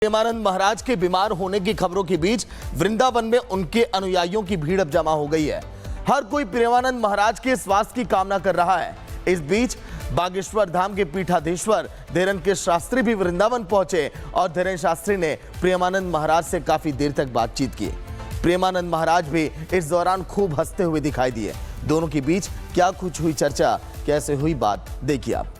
प्रेमानंद महाराज के बीमार होने की खबरों के बीच वृंदावन में उनके अनुयायियों की भीड़ अब जमा हो गई है। हर कोई प्रेमानंद महाराज के स्वास्थ्य की कामना कर रहा है। इस बीच बागेश्वर धाम के पीठाधीश्वर धीरेन के शास्त्री भी वृंदावन पहुंचे और धीरेन शास्त्री ने प्रेमानंद महाराज से काफी देर तक बातचीत की। प्रेमानंद महाराज भी इस दौरान खूब हंसते हुए दिखाई दिए। दोनों के बीच क्या कुछ हुई चर्चा, कैसे हुई बात, देखिए आप।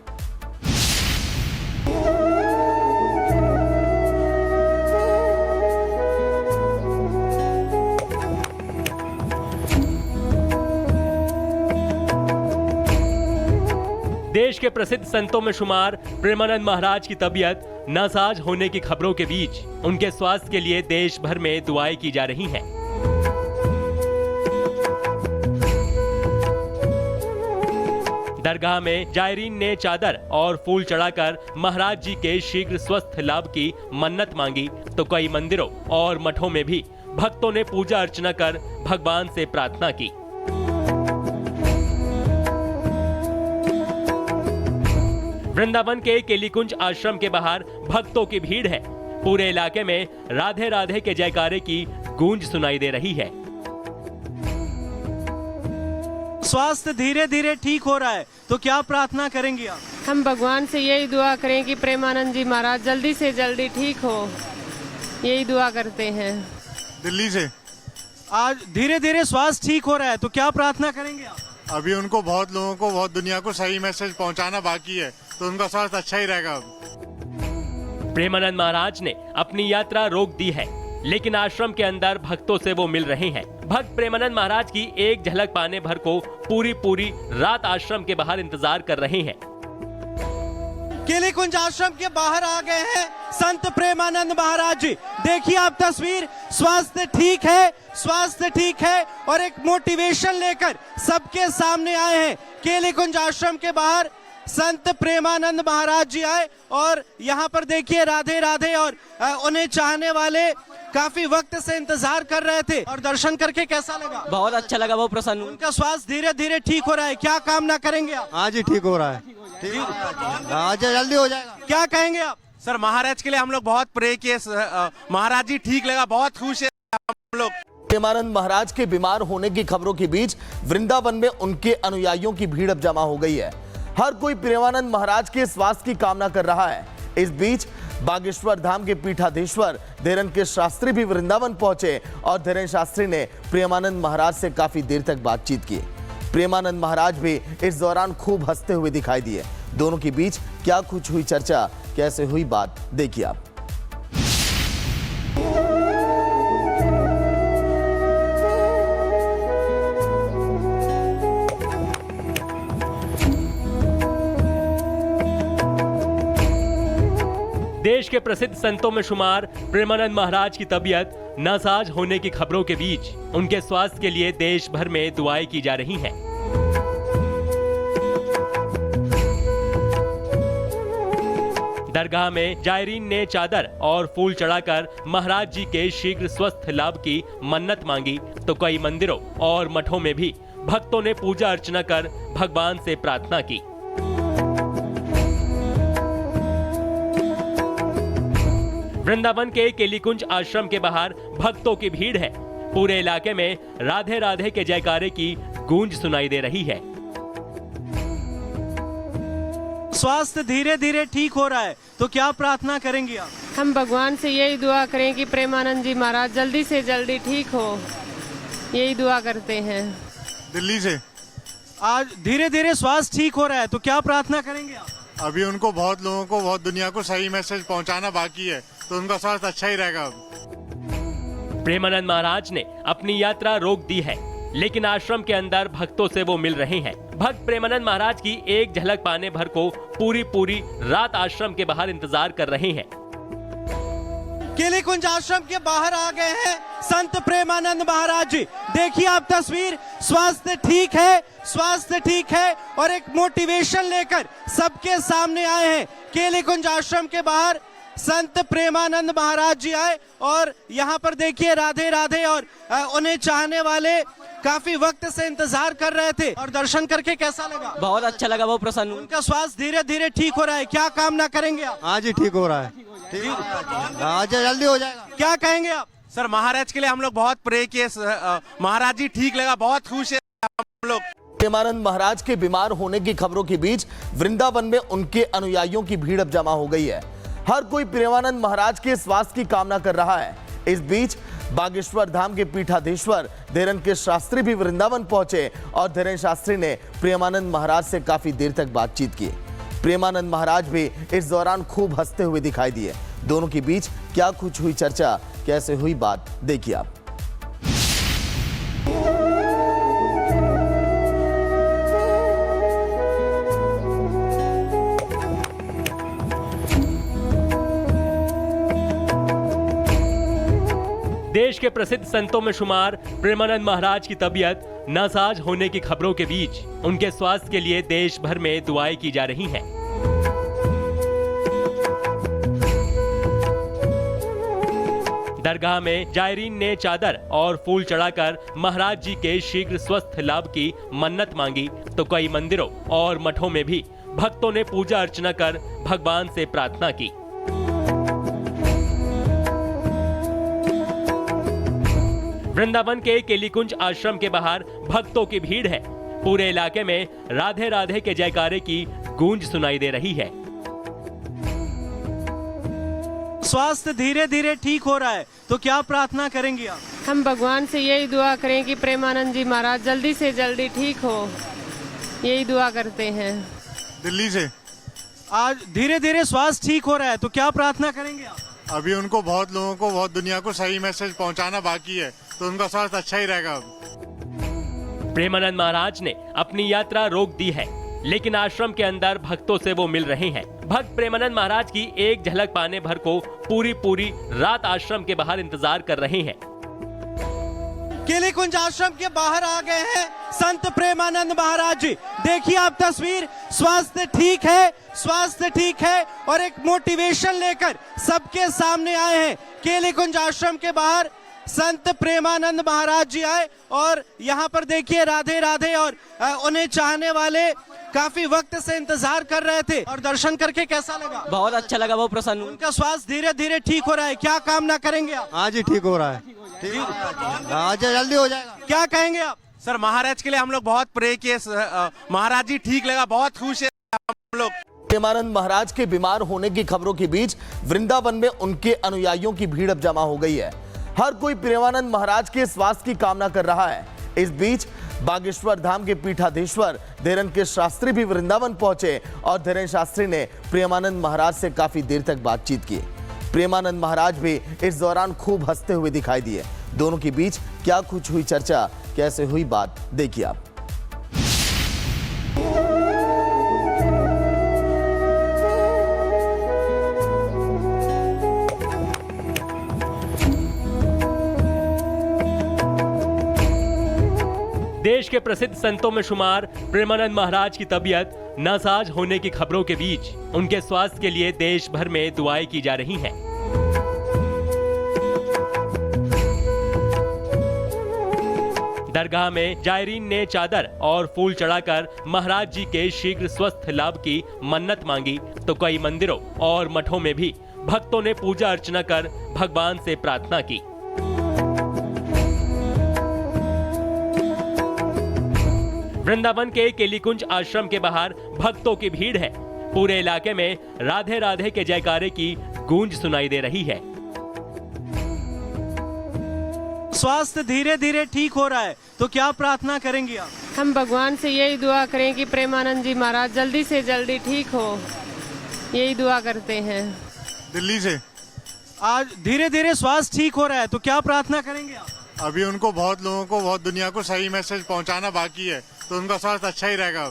देश के प्रसिद्ध संतों में शुमार प्रेमानंद महाराज की तबीयत नासाज होने की खबरों के बीच उनके स्वास्थ्य के लिए देश भर में दुआएं की जा रही हैं। दरगाह में जायरीन ने चादर और फूल चढ़ाकर महाराज जी के शीघ्र स्वस्थ लाभ की मन्नत मांगी, तो कई मंदिरों और मठों में भी भक्तों ने पूजा अर्चना कर भगवान से प्रार्थना की। वृंदावन के केलीकुंज आश्रम के बाहर भक्तों की भीड़ है। पूरे इलाके में राधे राधे के जयकारे की गूंज सुनाई दे रही है। स्वास्थ्य धीरे धीरे ठीक हो रहा है, तो क्या प्रार्थना करेंगे आप? हम भगवान से यही दुआ करें कि प्रेमानंद जी महाराज जल्दी से जल्दी ठीक हो, यही दुआ करते हैं। दिल्ली से आज धीरे धीरे स्वास्थ्य ठीक हो रहा है, तो क्या प्रार्थना करेंगे आप? अभी उनको बहुत लोगों को, बहुत दुनिया को सही मैसेज पहुंचाना बाकी है, तो उनका स्वास्थ्य अच्छा ही रहेगा। प्रेमानंद महाराज ने अपनी यात्रा रोक दी है, लेकिन आश्रम के अंदर भक्तों से वो मिल रहे हैं। भक्त प्रेमानंद महाराज की एक झलक पाने भर को पूरी रात आश्रम के बाहर इंतजार कर रहे हैं। केलीकुंज आश्रम के बाहर आ गए हैं संत प्रेमानंद महाराज जी। देखिए आप तस्वीर, स्वास्थ्य ठीक है, स्वास्थ्य ठीक है, और एक मोटिवेशन लेकर सबके सामने आए हैं। केलीकुंज आश्रम के बाहर संत प्रेमानंद महाराज जी आए और यहाँ पर देखिए राधे राधे, और उन्हें चाहने वाले काफी वक्त से इंतजार कर रहे थे। और दर्शन करके कैसा लगा? बहुत अच्छा लगा, बहुत प्रसन्न हूँ। उनका स्वास्थ्य धीरे धीरे ठीक हो रहा है, क्या कामना करेंगे आप? हाँ जी, ठीक हो रहा है, आज जल्दी हो जाएगा। क्या कहेंगे आप? सर, महाराज के लिए हम लोग बहुत प्रे किए, महाराज जी ठीक लगा, बहुत खुश है हम लोग। प्रेमानंद महाराज के बीमार होने की खबरों के बीच वृंदावन में उनके अनुयायियों की भीड़ अब जमा हो गई है। हर कोई प्रेमानंद महाराज के स्वास्थ्य की कामना कर रहा है। इस बीच बागेश्वर धाम के पीठाधीश्वर धीरेन के शास्त्री भी वृंदावन पहुंचे और धीरेन शास्त्री ने प्रेमानंद महाराज से काफी देर तक बातचीत की। प्रेमानंद महाराज भी इस दौरान खूब हंसते हुए दिखाई दिए। दोनों के बीच क्या कुछ हुई चर्चा, कैसे हुई बात, देखिए आप। देश के प्रसिद्ध संतों में शुमार प्रेमानंद महाराज की तबीयत नासाज होने की खबरों के बीच उनके स्वास्थ्य के लिए देश भर में दुआएं की जा रही हैं। दरगाह में जायरीन ने चादर और फूल चढ़ाकर महाराज जी के शीघ्र स्वस्थ लाभ की मन्नत मांगी, तो कई मंदिरों और मठों में भी भक्तों ने पूजा अर्चना कर भगवान से प्रार्थना की। वृंदावन के केलीकुंज आश्रम के बाहर भक्तों की भीड़ है। पूरे इलाके में राधे राधे के जयकारे की गूंज सुनाई दे रही है। स्वास्थ्य धीरे धीरे ठीक हो रहा है, तो क्या प्रार्थना करेंगे आप? हम भगवान से यही दुआ करें कि प्रेमानंद जी महाराज जल्दी से जल्दी ठीक हो, यही दुआ करते हैं। दिल्ली से आज धीरे धीरे स्वास्थ्य ठीक हो रहा है, तो क्या प्रार्थना करेंगे आप? अभी उनको बहुत लोगों को, बहुत दुनिया को सही मैसेज पहुंचाना बाकी है, तो उनका स्वास्थ्य अच्छा ही रहेगा। प्रेमानंद महाराज ने अपनी यात्रा रोक दी है, लेकिन आश्रम के अंदर भक्तों से वो मिल रहे हैं। भक्त प्रेमानंद महाराज की एक झलक पाने भर को पूरी रात आश्रम के बाहर इंतजार कर रहे हैं। केलीकुंज आश्रम के बाहर आ गए हैं संत प्रेमानंद महाराज जी। देखिए आप तस्वीर, स्वास्थ्य ठीक है, स्वास्थ्य ठीक है, और एक मोटिवेशन लेकर सबके सामने आए हैं। केलीकुंज आश्रम के बाहर संत प्रेमानंद महाराज जी आए और यहाँ पर देखिए राधे राधे, और उन्हें चाहने वाले काफी वक्त से इंतजार कर रहे थे। और दर्शन करके कैसा लगा? बहुत अच्छा लगा, बहुत प्रसन्न हूँ। उनका स्वास्थ्य धीरे धीरे ठीक हो रहा है, क्या कामना करेंगे आप? हाँ जी, ठीक हो रहा है। हाँ जल्दी हो जाएगा। क्या कहेंगे आप? सर महाराज के लिए हम लोग बहुत प्रे किए, महाराज जी ठीक लगा, बहुत खुश है हम लोग। प्रेमानंद महाराज के बीमार होने की खबरों के बीच वृंदावन में उनके अनुयायियों की भीड़ अब जमा हो गई है। हर कोई प्रेमानंद महाराज के स्वास्थ्य की कामना कर रहा है। इस बीच बागेश्वर धाम के पीठाधीश्वर धीरेन के शास्त्री भी वृंदावन पहुंचे और धीरेन शास्त्री ने प्रेमानंद महाराज से काफी देर तक बातचीत की। प्रेमानंद महाराज भी इस दौरान खूब हंसते हुए दिखाई दिए। दोनों के बीच क्या कुछ हुई चर्चा, कैसे हुई बात, देखिए आप। देश के प्रसिद्ध संतों में शुमार प्रेमानंद महाराज की तबीयत नासाज होने की खबरों के बीच उनके स्वास्थ्य के लिए देश भर में दुआएं की जा रही हैं। दरगाह में जायरीन ने चादर और फूल चढ़ाकर महाराज जी के शीघ्र स्वस्थ लाभ की मन्नत मांगी, तो कई मंदिरों और मठों में भी भक्तों ने पूजा अर्चना कर भगवान से प्रार्थना की। वृंदावन के केलीकुंज आश्रम के बाहर भक्तों की भीड़ है। पूरे इलाके में राधे राधे के जयकारे की गूंज सुनाई दे रही है। स्वास्थ्य धीरे धीरे ठीक हो रहा है, तो क्या प्रार्थना करेंगे आप? हम भगवान से यही दुआ करें कि प्रेमानंद जी महाराज जल्दी से जल्दी ठीक हो, यही दुआ करते हैं। दिल्ली से आज धीरे धीरे स्वास्थ्य ठीक हो रहा है, तो क्या प्रार्थना करेंगे आप? अभी उनको बहुत लोगों को, बहुत दुनिया को सही मैसेज पहुंचाना बाकी है, तो उनका स्वास्थ्य अच्छा ही रहेगा। प्रेमानंद महाराज ने अपनी यात्रा रोक दी है, लेकिन आश्रम के अंदर भक्तों से वो मिल रहे हैं। भक्त प्रेमानंद महाराज की एक झलक पाने भर को पूरी रात आश्रम के बाहर इंतजार कर रहे हैं। केलीकुंज आश्रम के बाहर आ गए हैं संत प्रेमानंद महाराज जी। देखिए आप तस्वीर, स्वास्थ्य ठीक है, स्वास्थ्य ठीक है, और एक मोटिवेशन लेकर सबके सामने आए हैं। केलीकुंज आश्रम के बाहर संत प्रेमानंद महाराज जी आए और यहाँ पर देखिए राधे राधे, और उन्हें चाहने वाले काफी वक्त से इंतजार कर रहे थे। और दर्शन करके कैसा लगा? बहुत अच्छा लगा, बहुत प्रसन्न हूँ। उनका स्वास्थ्य धीरे धीरे ठीक हो रहा है, क्या कामना करेंगे आप? हाँ जी, ठीक हो रहा है, हाँ जल्दी हो जाएगा। क्या कहेंगे आप? सर महाराज के लिए हम लोग बहुत प्रे किए, महाराज जी ठीक लगा, बहुत खुश है हम लोग। प्रेमानंद महाराज के बीमार होने की खबरों के बीच वृंदावन में उनके अनुयायियों की भीड़ अब जमा हो गई है। हर कोई प्रेमानंद महाराज के स्वास्थ्य की कामना कर रहा है। इस बीच बागेश्वर धाम के पीठाधीश्वर धीरेन के शास्त्री भी वृंदावन पहुंचे और धीरेन शास्त्री ने प्रेमानंद महाराज से काफी देर तक बातचीत की। प्रेमानंद महाराज भी इस दौरान खूब हंसते हुए दिखाई दिए। दोनों के बीच क्या कुछ हुई चर्चा, कैसे हुई बात, देखिए आप। देश के प्रसिद्ध संतों में शुमार प्रेमानंद महाराज की तबीयत नासाज होने की खबरों के बीच उनके स्वास्थ्य के लिए देश भर में दुआएं की जा रही हैं। दरगाह में जायरीन ने चादर और फूल चढ़ाकर महाराज जी के शीघ्र स्वस्थ लाभ की मन्नत मांगी, तो कई मंदिरों और मठों में भी भक्तों ने पूजा अर्चना कर भगवान से प्रार्थना की। वृंदावन के केलीकुंज आश्रम के बाहर भक्तों की भीड़ है। पूरे इलाके में राधे राधे के जयकारे की गूंज सुनाई दे रही है। स्वास्थ्य धीरे धीरे ठीक हो रहा है, तो क्या प्रार्थना करेंगे आप? हम भगवान से यही दुआ करें कि प्रेमानंद जी महाराज जल्दी से जल्दी ठीक हो, यही दुआ करते हैं। दिल्ली से आज धीरे धीरे स्वास्थ्य ठीक हो रहा है, तो क्या प्रार्थना करेंगे आप? अभी उनको बहुत लोगों को, बहुत दुनिया को सही मैसेज पहुंचाना बाकी है, तो उनका स्वास्थ्य अच्छा ही रहेगा।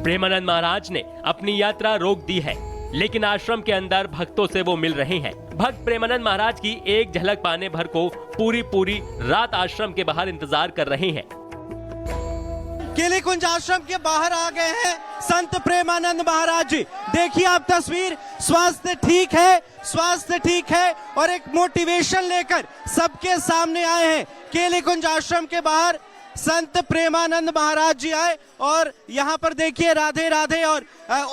प्रेमानंद महाराज ने अपनी यात्रा रोक दी है, लेकिन आश्रम के अंदर भक्तों से वो मिल रहे हैं। भक्त प्रेमानंद महाराज की एक झलक पाने भर को पूरी रात आश्रम के बाहर इंतजार कर रहे हैं। केलीकुंज आश्रम के बाहर आ गए हैं संत प्रेमानंद महाराज जी। देखिए आप तस्वीर, स्वास्थ्य ठीक है, स्वास्थ्य ठीक है, और एक मोटिवेशन लेकर सबके सामने आए हैं। केलीकुंज आश्रम के बाहर संत प्रेमानंद महाराज जी आए और यहाँ पर देखिए राधे राधे, और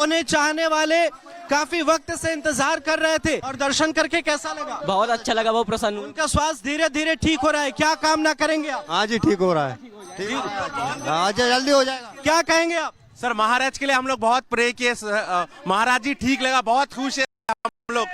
उन्हें चाहने वाले काफी वक्त से इंतजार कर रहे थे और दर्शन करके कैसा लगा? बहुत अच्छा लगा, बहुत प्रसन्न हूँ। उनका स्वास्थ्य धीरे धीरे ठीक हो रहा है, क्या कामना करेंगे आप? हाँ जी, ठीक हो रहा है। ठीक हो रहा है। हाँ जी, जल्दी हो जाएगा। क्या कहेंगे आप? सर महाराज के लिए हम लोग बहुत प्रे किए, महाराज जी ठीक लगा, बहुत खुश है हम लोग।